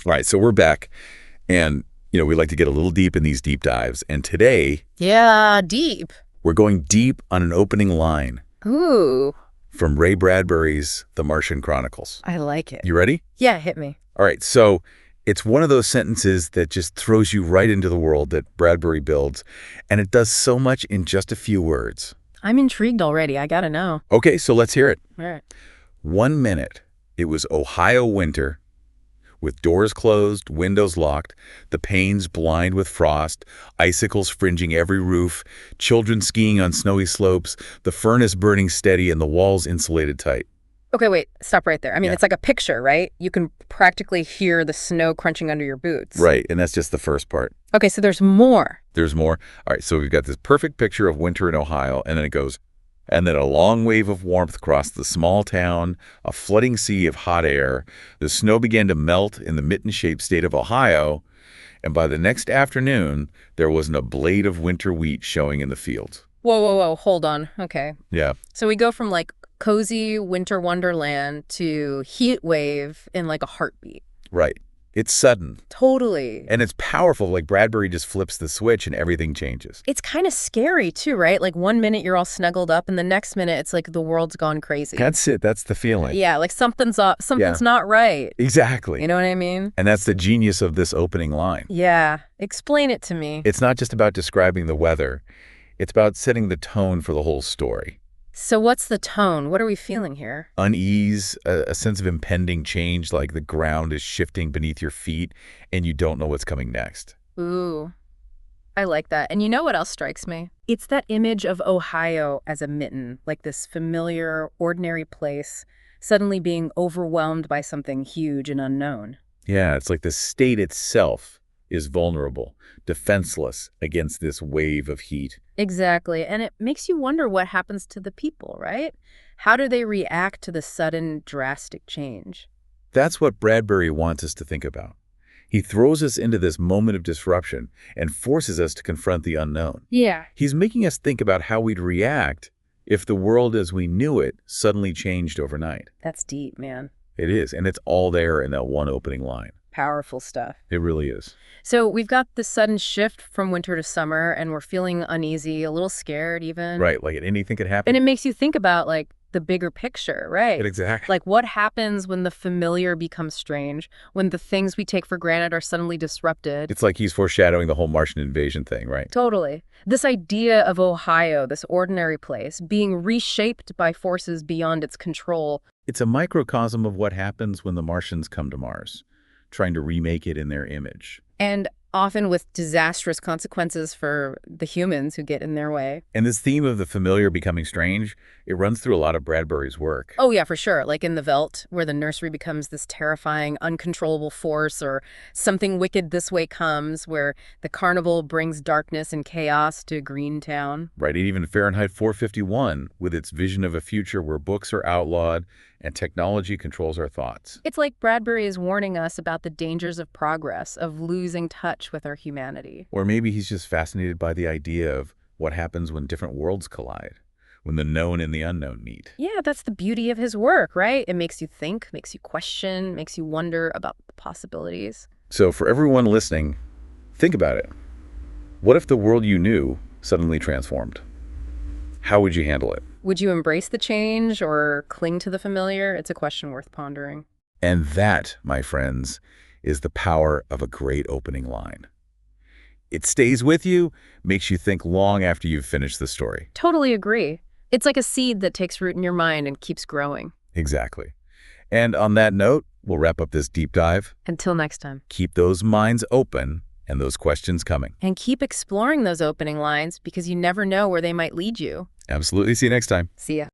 All right, so we're back, and we like to get a little deep in these deep dives. And today, Yeah, deep. we're going deep on an opening line Ooh, from Ray Bradbury's The Martian Chronicles. I like it. You ready? Yeah, hit me. All right, so it's one of those sentences that just throws you right into the world that Bradbury builds, and it does so much in just a few words. I'm intrigued already. I gotta know. Okay, so let's hear it. All right. 1 minute, it was Ohio winter, with doors closed, windows locked, the panes blind with frost, icicles fringing every roof, children skiing on snowy slopes, the furnace burning steady and the walls insulated tight. Okay, wait. Stop right there. I mean, Yeah. it's like a picture, right? You can practically hear the snow crunching under your boots. Right, and that's just the first part. Okay, so there's more. There's more. All right, so we've got this perfect picture of winter in Ohio, and then it goes, and then a long wave of warmth crossed the small town, a flooding sea of hot air. The snow began to melt in the mitten-shaped state of Ohio, and by the next afternoon, there wasn't a blade of winter wheat showing in the fields. Whoa, whoa, whoa. Hold on. Okay. Yeah, So we go from like cozy winter wonderland to heat wave in like a heartbeat. right. It's sudden, Totally. and it's powerful. Like Bradbury just flips the switch and everything changes. It's kind of scary too, right? Like 1 minute you're all snuggled up and the next minute it's like the world's gone crazy. That's it. That's the feeling. Yeah, like something's up, something's not right. Exactly. You know what I mean? And that's the genius of this opening line. Yeah. Explain it to me. It's not just about describing the weather. It's about setting the tone for the whole story. So what's the tone? What are we feeling here? Unease, a sense of impending change, like the ground is shifting beneath your feet and you don't know what's coming next. Ooh, I like that. And you know what else strikes me? It's that image of Ohio as a mitten, like this familiar, ordinary place suddenly being overwhelmed by something huge and unknown. Yeah, it's like the state itself is vulnerable, defenseless against this wave of heat. Exactly. And it makes you wonder what happens to the people, right? How do they react to the sudden, drastic change? That's what Bradbury wants us to think about. He throws us into this moment of disruption and forces us to confront the unknown. Yeah. He's making us think about how we'd react if the world as we knew it suddenly changed overnight. That's deep, man. It is, and it's all there in that one opening line. Powerful stuff. It really is. So we've got this sudden shift from winter to summer, and we're feeling uneasy, a little scared even. Right, like anything could happen. And it makes you think about, like, the bigger picture, right? Exactly. Like, what happens when the familiar becomes strange, when the things we take for granted are suddenly disrupted? It's like he's foreshadowing the whole Martian invasion thing, right? Totally. This idea of Ohio, this ordinary place, being reshaped by forces beyond its control. It's a microcosm of what happens when the Martians come to Mars, trying to remake it in their image. And often with disastrous consequences for the humans who get in their way. And this theme of the familiar becoming strange, it runs through a lot of Bradbury's work. Oh, yeah, for sure. Like in The Veldt, where the nursery becomes this terrifying, uncontrollable force, or Something Wicked This Way Comes, where the carnival brings darkness and chaos to Greentown. Right, and even Fahrenheit 451, with its vision of a future where books are outlawed and technology controls our thoughts. It's like Bradbury is warning us about the dangers of progress, of losing touch with our humanity. Or maybe he's just fascinated by the idea of what happens when different worlds collide, when the known and the unknown meet. Yeah, that's the beauty of his work, right? It makes you think, makes you question, makes you wonder about the possibilities. So for everyone listening, think about it. What if the world you knew suddenly transformed? How would you handle it? Would you embrace the change or cling to the familiar? It's a question worth pondering. And that, my friends, is the power of a great opening line. It stays with you, makes you think long after you've finished the story. Totally agree. It's like a seed that takes root in your mind and keeps growing. Exactly. And on that note, we'll wrap up this deep dive. Until next time. Keep those minds open and those questions coming. And keep exploring those opening lines because you never know where they might lead you. Absolutely. See you next time. See ya.